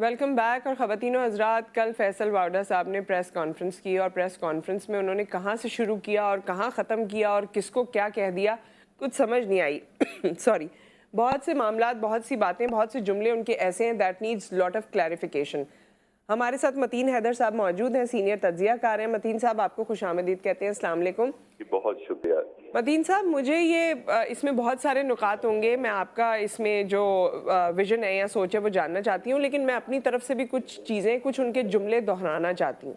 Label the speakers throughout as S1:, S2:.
S1: Welcome back. और ख़वातीन और हज़रात, कल फैसल वावड़ा साहब ने प्रेस कॉन्फ्रेंस की और प्रेस कॉन्फ्रेंस में उन्होंने कहाँ से शुरू किया और कहाँ ख़त्म किया और किसको क्या कह दिया, कुछ समझ नहीं आई। सॉरी, बहुत से मामलात, बहुत सी बातें, बहुत से जुमले उनके ऐसे हैं that needs lot of clarification. हमारे साथ मतीन हैदर साहब मौजूद हैं, सीनियर तज्ज़ियाकार हैं। मतीन साहब, आपको खुशामदीद कहते हैं। अस्सलाम वालेकुम।
S2: बहुत शुक्रिया।
S1: मतीन साहब, मुझे ये इसमें बहुत सारे नुकात होंगे, मैं आपका इसमें जो विजन है या सोच है वो जानना चाहती हूँ, लेकिन मैं अपनी तरफ से भी कुछ चीज़ें, कुछ उनके जुमले दोहराना चाहती हूँ।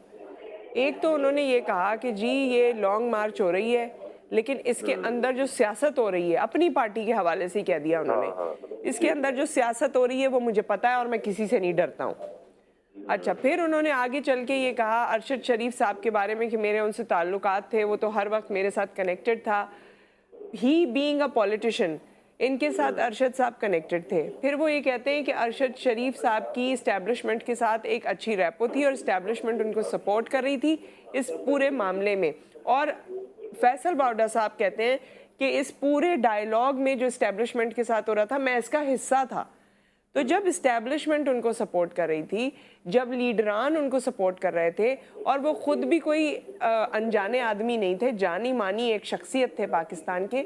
S1: एक तो उन्होंने ये कहा कि जी ये लॉन्ग मार्च हो रही है, लेकिन इसके अंदर जो सियासत हो रही है, अपनी पार्टी के हवाले से ही कह दिया उन्होंने, इसके अंदर जो सियासत हो रही है वो मुझे पता है और मैं किसी से नहीं डरता हूँ। अच्छा, फिर उन्होंने आगे चल के ये कहा अरशद शरीफ साहब के बारे में कि मेरे उनसे ताल्लुकात थे, वो तो हर वक्त मेरे साथ कनेक्टेड था। ही बीइंग अ पॉलिटिशियन, इनके साथ अरशद साहब कनेक्टेड थे। फिर वो ये कहते हैं कि अरशद शरीफ साहब की इस्टेब्लिशमेंट के साथ एक अच्छी रैपो थी और इस्टेब्लिशमेंट उनको सपोर्ट कर रही थी इस पूरे मामले में। और फैसल वावड़ा साहब कहते हैं कि इस पूरे डायलॉग में जो इस्टेब्लिशमेंट के साथ हो रहा था, मैं इसका हिस्सा था। तो जब इस्टेब्लिशमेंट उनको सपोर्ट कर रही थी, जब लीडरान उनको सपोर्ट कर रहे थे, और वो खुद भी कोई अनजाने आदमी नहीं थे, जानी मानी एक शख्सियत थे पाकिस्तान के,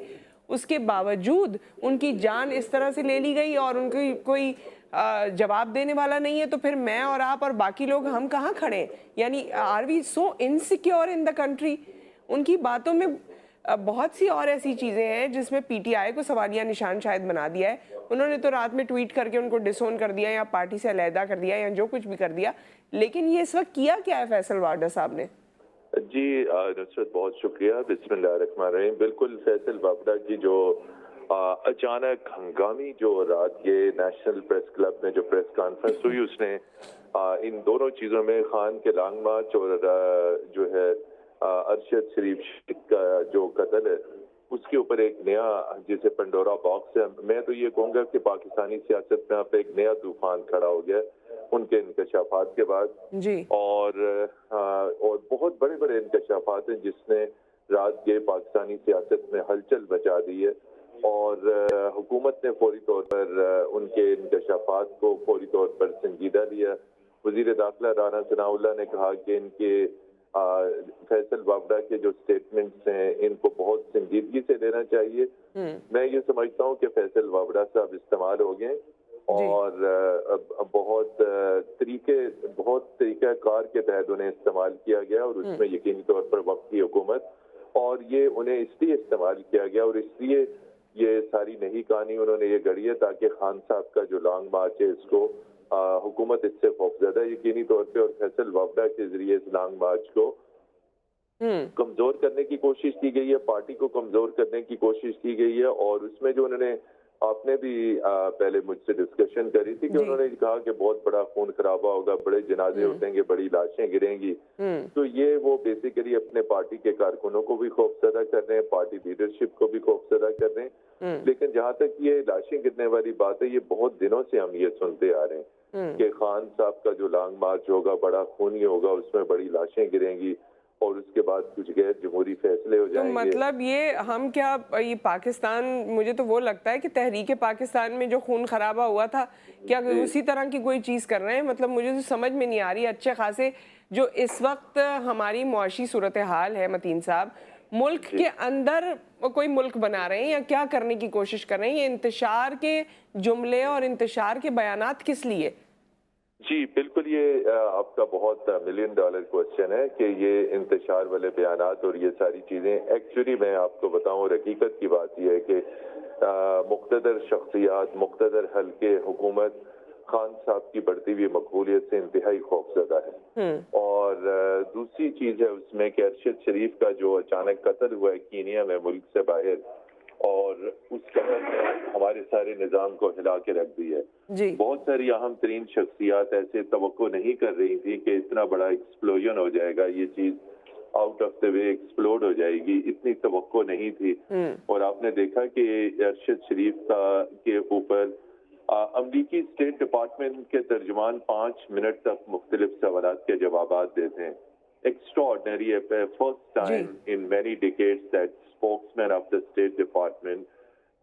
S1: उसके बावजूद उनकी जान इस तरह से ले ली गई और उनकी कोई जवाब देने वाला नहीं है, तो फिर मैं और आप और बाकी लोग हम कहाँ खड़े हैं? यानी are we so insecure in the country? उनकी बातों में बहुत सी और ऐसी चीज़ें हैं जिसमें पीटीआई को सवालिया निशान शायद बना दिया है। उन्होंने तो रात में ट्वीट करके उनको डिसोन कर दिया या पार्टी से अलहदा कर दिया या जो कुछ भी कर दिया, लेकिन ये इस वक्त किया क्या है फैसल वावड़ा साहब ने?
S2: जी नुसरत, बहुत शुक्रिया। बिस्मिल्लाहिर्रहमानिर्रहीम। बिल्कुल, फैसल वावड़ा की जो अचानक हंगामी जो रात के नेशनल प्रेस क्लब में जो प्रेस कॉन्फ्रेंस हुई, उसने इन दोनों चीज़ों में खान के लॉन्ग मार्च और जो है अरशद शरीफ का जो कत्ल है उसके ऊपर एक नया, जिसे पंडोरा बॉक्स है, मैं तो ये कहूँगा कि पाकिस्तानी सियासत में अब एक नया तूफान खड़ा हो गया उनके इंकशाफात के बाद
S1: जी।
S2: और बहुत बड़े बड़े इंकशाफात हैं जिसने रात के पाकिस्तानी सियासत में हलचल मचा दी है। और हुकूमत ने फौरी तौर पर उनके इंकशाफात को फौरी तौर पर संजीदा लिया। वज़ीर दाखिला राना सनाउल्लाह ने कहा कि इनके फैसल वावड़ा के जो स्टेटमेंट्स हैं इनको बहुत संजीदगी से लेना चाहिए। मैं ये समझता हूँ कि फैसल वावड़ा साहब इस्तेमाल हो गए और बहुत तरीक़ाकार के तहत उन्हें इस्तेमाल किया गया और उसमें यकीनी तौर पर वक्त की हुकूमत, और ये उन्हें इसलिए इस्तेमाल किया गया और इसलिए ये सारी नई कहानी उन्होंने ये गढ़ी है ताकि खान साहब का जो लॉन्ग मार्च है इसको हुकूमत इससे खौफजदा यकीनी तौर पे, और फैसल वावड़ा के जरिए इस लॉन्ग मार्च को कमजोर करने की कोशिश की गई है, पार्टी को कमजोर करने की कोशिश की गई है। और उसमें जो उन्होंने, आपने भी पहले मुझसे डिस्कशन करी थी कि उन्होंने कहा कि बहुत बड़ा खून खराबा होगा, बड़े जनाजे उठेंगे, बड़ी लाशें गिरेंगी। तो ये वो बेसिकली अपने पार्टी के कारकुनों को भी खौफजदा कर रहे हैं, पार्टी लीडरशिप को भी खौफजदा कर रहे हैं। लेकिन जहाँ तक ये लाशें गिरने वाली बात है, ये बहुत दिनों से हम ये सुनते आ रहे हैं कि खान साहब का जो लॉन्ग मार्च होगा बड़ा खूनी होगा, उसमें बड़ी लाशें गिरेंगी और उसके बाद कुछ गैर जमहूरी फैसले हो जाएंगे।
S1: तो मतलब ये हम क्या, ये पाकिस्तान, मुझे तो वो लगता है कि तहरीक पाकिस्तान में जो खून खराबा हुआ था, क्या उसी तरह की कोई चीज़ कर रहे हैं? मतलब मुझे तो समझ में नहीं आ रही। अच्छे खासे जो इस वक्त हमारी मुआशी सूरत हाल है मतीन साहब, मुल्क के अंदर कोई मुल्क बना रहे हैं या क्या करने की कोशिश कर रहे हैं? ये इंतशार के जुमले और इंतशार के बयानात किस लिए?
S2: जी बिल्कुल, ये आपका बहुत $1 मिलियन क्वेश्चन है कि ये इंतशार वाले बयानात और ये सारी चीज़ें, एक्चुअली मैं आपको बताऊं और हकीकत की बात यह है कि मुख्तदर शख्सियात, मुख्तदर हल्के हुकूमत खान साहब की बढ़ती हुई मकबूलियत से इंतहाई खौफजदा है। और दूसरी चीज़ है उसमें कि अरशद शरीफ का जो अचानक कत्ल हुआ है कीनिया में, मुल्क से बाहर, और उस कत्ल ने हमारे सारे निज़ाम को हिला के रख दी है। बहुत सारी अहम तरीन शख्सियात ऐसे तवक्को नहीं कर रही थी कि इतना बड़ा एक्सप्लोजन हो जाएगा, ये चीज out of the way explode हो जाएगी, इतनी तवक्को नहीं थी। और आपने देखा कि अरशद शरीफ के ऊपर अमरीकी स्टेट डिपार्टमेंट के तर्जुमान 5 मिनट तक मुख्तलिफ सवालात के जवाब देते हैं। Extraordinary, first time in many decades that spokesman of the State Department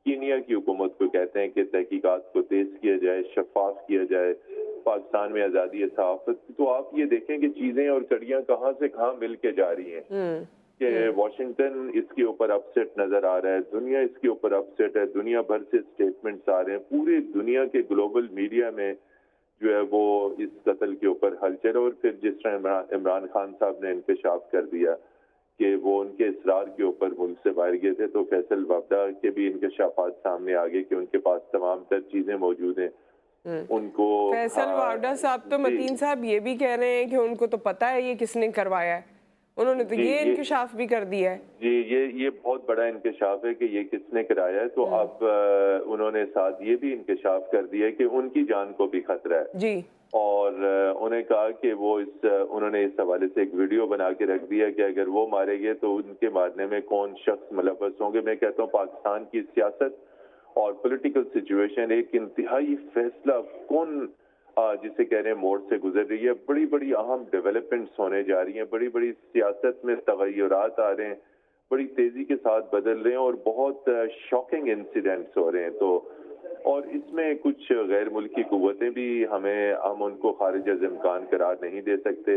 S2: Kenya की हुकूमत को कहते हैं कि तहकीकात को तेज किया जाए, शफाफ किया जाए, پاکستان میں آزادی صحافت، تو آپ یہ دیکھیں کہ چیزیں اور کڑیاں کہاں سے کہاں مل کے جا رہی ہیں کہ واشنگٹن اس کے اوپر اپسیٹ نظر آ رہا ہے، دنیا اس کے اوپر اپسیٹ ہے، دنیا بھر سے سٹیٹمنٹس آ رہے ہیں، پوری دنیا کے گلوبل میڈیا میں جو ہے وہ اس قتل کے اوپر ہلچل، اور پھر جس طرح عمران خان صاحب نے انکشاف کر دیا کہ وہ ان کے اصرار کے اوپر ملک سے باہر گئے تھے، تو فیصل وابڈا کے بھی انکشافات سامنے آ گئے کہ ان کے پاس تمام تر چیزیں موجود ہیں ان کو۔
S1: فیصل وابڈا صاحب تو متین صاحب یہ بھی کہہ رہے ہیں کہ ان کو تو پتہ ہے یہ کس نے کروایا ہے، انہوں نے تو یہ انکشاف بھی کر دیا ہے۔
S2: جی یہ بہت بڑا انکشاف ہے کہ یہ کس نے کرایا ہے، تو اب انہوں نے ساتھ یہ بھی انکشاف کر دیا ہے کہ ان کی جان کو بھی خطرہ ہے
S1: جی،
S2: اور انہیں کہا کہ وہ انہوں نے اس حوالے سے ایک ویڈیو بنا کے رکھ دیا کہ اگر وہ مارے گئے تو ان کے مارنے میں کون شخص ملوث ہوں گے۔ میں کہتا ہوں پاکستان کی سیاست اور پولیٹیکل سچویشن ایک انتہائی فیصلہ کن جسے کہہ رہے ہیں موڑ سے گزر رہی ہے، بڑی بڑی اہم ڈیولپمنٹس ہونے جا رہی ہیں، بڑی بڑی سیاست میں تغیرات آ رہے ہیں، بڑی تیزی کے ساتھ بدل رہے ہیں اور بہت شاکنگ انسیڈنٹس ہو رہے ہیں، تو اور اس میں کچھ غیر ملکی قوتیں بھی ہم ان کو خارج از امکان قرار نہیں دے سکتے،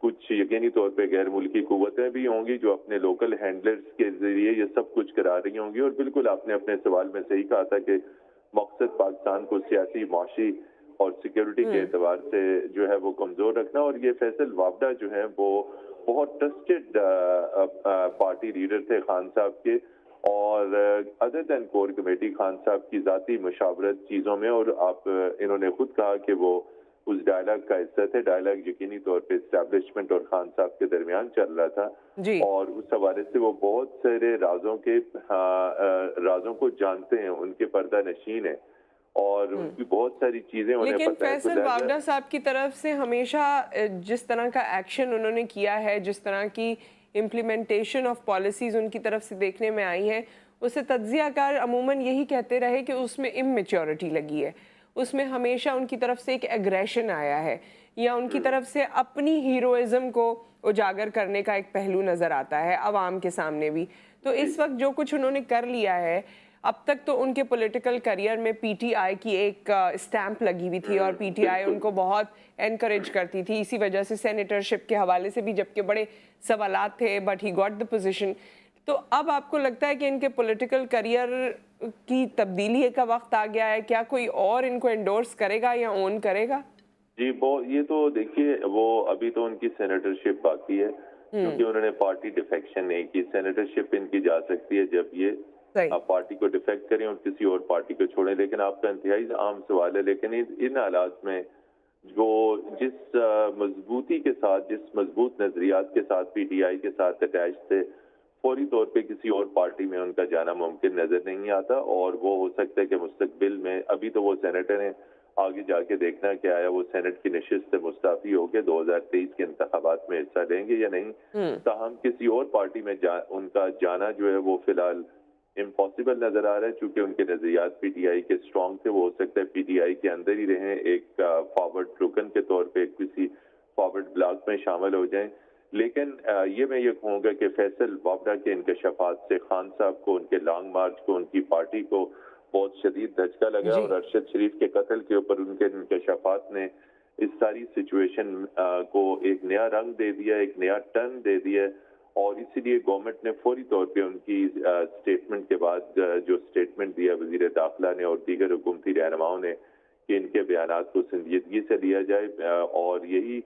S2: کچھ یقینی طور پہ غیر ملکی قوتیں بھی ہوں گی جو اپنے لوکل ہینڈلرز کے ذریعے یہ سب کچھ کرا رہی ہوں گی، اور بالکل آپ نے اپنے سوال میں صحیح کہا تھا کہ مقصد پاکستان کو سیاسی، معاشی اور سیکیورٹی کے اعتبار سے جو ہے وہ کمزور رکھنا، اور یہ فیصل وابڈا جو ہے وہ بہت ٹرسٹڈ پارٹی لیڈر تھے خان صاحب کے، اور ادر دین کور کمیٹی خان صاحب کی ذاتی مشاورت چیزوں میں، اور انہوں نے خود کہا کہ وہ اس ڈائلاگ کا حصہ تھے، ڈائلاگ یقینی طور پہ اسٹیبلشمنٹ اور خان صاحب کے درمیان چل رہا تھا اور اس حوالے سے وہ بہت سارے رازوں کو جانتے ہیں، ان کے پردہ نشین ہیں اور ان کی بہت ساری چیزیں انہیں
S1: لیکن
S2: پتہ ہے۔
S1: فیصل وابڈا صاحب کی طرف سے ہمیشہ جس طرح کا ایکشن انہوں نے کیا ہے، جس طرح کی امپلیمنٹیشن آف پالیسیز ان کی طرف سے دیکھنے میں آئی ہیں، اسے تجزیہ کار عموماً یہی کہتے رہے کہ اس میں اممیچورٹی لگی ہے، اس میں ہمیشہ ان کی طرف سے ایک ایگریشن آیا ہے، یا ان کی طرف سے اپنی ہیروئزم کو اجاگر کرنے کا ایک پہلو نظر آتا ہے عوام کے سامنے بھی۔ تو اس وقت جو کچھ انہوں نے کر لیا ہے، اب تک تو ان کے پولیٹیکل کریئر میں پی ٹی آئی کی ایک اسٹیمپ لگی ہوئی تھی اور پی ٹی آئی ان کو بہت انکریج کرتی تھی، اسی وجہ سے سینیٹرشپ کے حوالے سے بھی جبکہ بڑے سوالات تھے، but he got the position. تو اب آپ کو لگتا ہے کہ ان کے پولیٹیکل کریئر کی تبدیلی کا وقت آ گیا ہے، کیا کوئی اور ان کو انڈورس کرے گا یا اون کرے گا؟
S2: جی یہ تو دیکھیے، وہ ابھی تو ان کی سینیٹرشپ باقی ہے کیونکہ انہوں نے پارٹی ڈیفیکشن نہیں کی، سینیٹرشپ ان کی جا سکتی ہے جب یہ پارٹی کو ڈیفیکٹ کریں اور کسی اور پارٹی کو چھوڑیں، لیکن آپ کا انتہائی عام سوال ہے، لیکن ان حالات میں جو جس مضبوطی کے ساتھ، جس مضبوط نظریات کے ساتھ پی ٹی آئی کے ساتھ اٹیچ تھے، فوری طور پہ کسی اور پارٹی میں ان کا جانا ممکن نظر نہیں آتا، اور وہ ہو سکتا ہے کہ مستقبل میں، ابھی تو وہ سینیٹر ہیں، آگے جا کے دیکھنا کہ آیا وہ سینٹ کی نشست سے مستعفی ہو کے 2023 کے انتخابات میں حصہ لیں گے یا نہیں، تاہم کسی اور پارٹی میں ان کا جانا جو ہے وہ فی الحال امپاسبل نظر آ رہا ہے، چونکہ ان کے نظریات پی ٹی آئی کے اسٹرانگ تھے، وہ ہو سکتا ہے پی ٹی آئی کے اندر ہی رہیں، ایک فارورڈ رکن کے طور پہ کسی فارورڈ بلاک میں شامل ہو جائیں، لیکن یہ میں یہ کہوں گا کہ فیصل وابڈا کے انکشافات سے خان صاحب کو، ان کے لانگ مارچ کو، ان کی پارٹی کو بہت شدید دھچکا لگا، اور ارشد شریف کے قتل کے اوپر ان کے انکشافات نے اس ساری سچویشن کو ایک نیا رنگ دے دیا، ایک نیا ٹرن دے دیا، اور اسی لیے گورنمنٹ نے فوری طور پہ ان کی سٹیٹمنٹ کے بعد جو سٹیٹمنٹ دیا وزیر داخلہ نے اور دیگر حکومتی رہنماؤں نے کہ ان کے بیانات کو سنجیدگی سے لیا جائے، اور یہی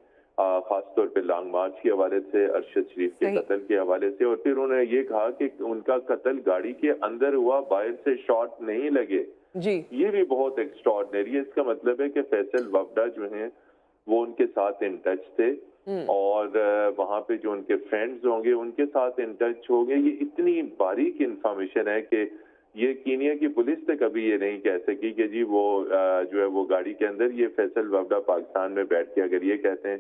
S2: خاص طور پہ لانگ مارچ کے حوالے سے، ارشد شریف کے قتل کے حوالے سے، اور پھر انہوں نے یہ کہا کہ ان کا قتل گاڑی کے اندر ہوا، باہر سے شاٹ نہیں لگے، یہ بھی بہت ایکسٹراڈنری ہے۔ اس کا مطلب ہے کہ فیصل وابڈا جو ہیں وہ ان کے ساتھ ان ٹچ تھے، اور وہاں پہ جو ان کے فرینڈز ہوں گے ان کے ساتھ ان ٹچ ہو گئے۔ یہ اتنی باریک انفارمیشن ہے کہ یہ کینیا کی پولیس سے کبھی یہ نہیں کہہ سکی کہ جی وہ جو ہے وہ گاڑی کے اندر، یہ فیصل وابڈا پاکستان میں بیٹھ کے اگر یہ کہتے ہیں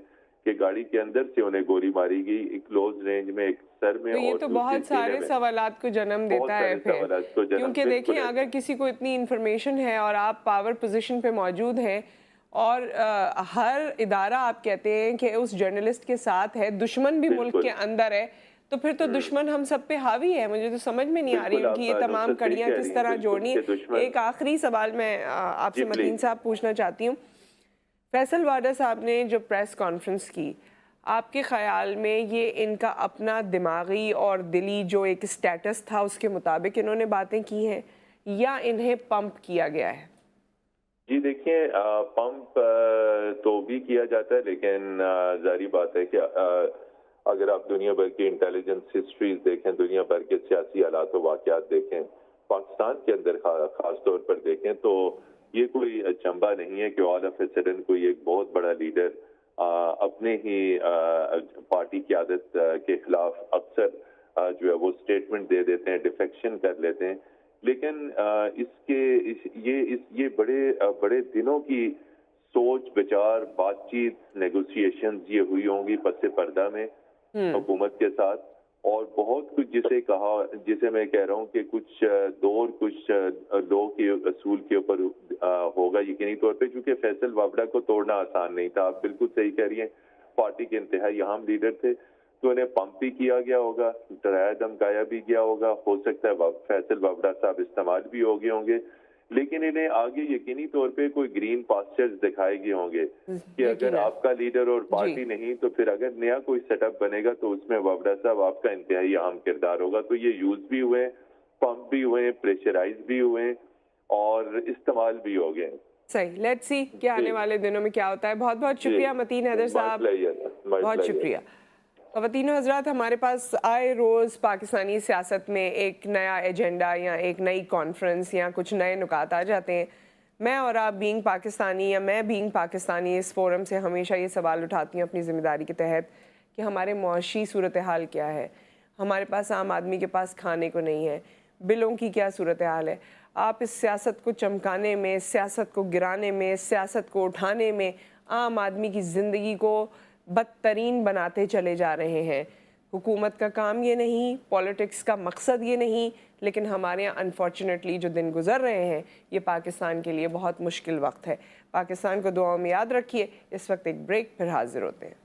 S2: کہ گاڑی کے اندر سے انہیں گولی ماری گئی، ایک کلوز رینج میں، ایک سر میں،
S1: تو یہ تو بہت سارے سوالات کو جنم دیتا ہے پھر، کیونکہ دیکھیں اگر کسی کو اتنی انفارمیشن ہے اور آپ پاور پوزیشن پہ موجود ہیں اور ہر ادارہ آپ کہتے ہیں کہ اس جرنلسٹ کے ساتھ ہے، دشمن بھی ملک کے اندر ہے، تو پھر تو دشمن ہم سب پہ حاوی ہے۔ مجھے تو سمجھ میں نہیں آ رہی ان کی یہ تمام کڑیاں کس طرح جوڑنی ہے۔ ایک آخری سوال میں آپ سے متین صاحب پوچھنا چاہتی ہوں، फैसल वाडा साहब ने जो प्रेस कॉन्फ्रेंस की, आपके ख़्याल में ये इनका अपना दिमागी और दिली जो एक स्टेटस था उसके मुताबिक इन्होंने बातें की हैं या इन्हें पंप किया गया है?
S2: जी देखिए, पंप तो भी किया जाता है, लेकिन जारी बात है कि अगर आप दुनिया भर की इंटेलिजेंस हिस्ट्रीज देखें, दुनिया भर के सियासी हालात व वाक़यात देखें, पाकिस्तान के अंदर ख़ास तौर पर देखें, तो ये कोई अचंभा नहीं है कि ऑल ऑफ ए सडन कोई एक बहुत बड़ा लीडर अपने ही पार्टी क़यादत के खिलाफ अक्सर जो है वो स्टेटमेंट दे देते हैं, डिफेक्शन कर लेते हैं। लेकिन ये बड़े दिनों की सोच विचार, बातचीत, नेगोशिएशंस ये हुई होंगी पस पर्दा में हुकूमत के साथ, और बहुत कुछ जिसे मैं कह रहा हूँ कि कुछ दौर कुछ लोग के असूल के ऊपर होगा यकीनी तौर पे, क्योंकि फैसल वावड़ा को तोड़ना आसान नहीं था। आप बिल्कुल सही कह रही हैं, पार्टी के इंतहाई अहम लीडर थे, तो इन्हें पंप भी किया गया होगा, डराया धमकाया भी गया होगा, हो सकता है फैसल वावड़ा साहब इस्तेमाल भी हो गए होंगे, लेकिन इन्हें आगे यकीनी तौर पे कोई ग्रीन पास्चर्स दिखाए गए होंगे कि अगर आपका लीडर और पार्टी नहीं, तो फिर अगर नया कोई सेटअप बनेगा तो उसमें वावड़ा साहब आपका इंतहाई अहम किरदार होगा। तो ये यूज भी हुए, पंप भी हुए, प्रेशराइज भी हुए और इस्तेमाल भी हो गए।
S1: सही, लेट्स सी कि आने वाले दिनों में क्या होता है। बहुत बहुत शुक्रिया मतीन हैदर साहब, बहुत शुक्रिया। ख़वातीन हज़रात, हमारे पास आए रोज़ पाकिस्तानी सियासत में एक नया एजेंडा या एक नई कॉन्फ्रेंस या कुछ नए नुकात आ जाते हैं। मैं और आप बीइंग पाकिस्तानी या मैं बीइंग पाकिस्तानी इस फोरम से हमेशा ये सवाल उठाती हूँ अपनी ज़िम्मेदारी के तहत कि हमारे मुआशी सूरत हाल क्या है। हमारे पास आम आदमी के पास खाने को नहीं है, बिलों की क्या सूरत हाल है। आप इस सियासत को चमकाने में, सियासत को गिराने में, सियासत को उठाने में आम आदमी की ज़िंदगी को बदतरीन बनाते चले जा रहे हैं। हुकूमत का काम ये नहीं, पॉलिटिक्स का मकसद ये नहीं, लेकिन हमारे यहाँ अनफॉर्चुनेटली जो दिन गुजर रहे हैं ये पाकिस्तान के लिए बहुत मुश्किल वक्त है। पाकिस्तान को दुआओं में याद रखिए। इस वक्त एक ब्रेक, फिर हाजिर होते हैं।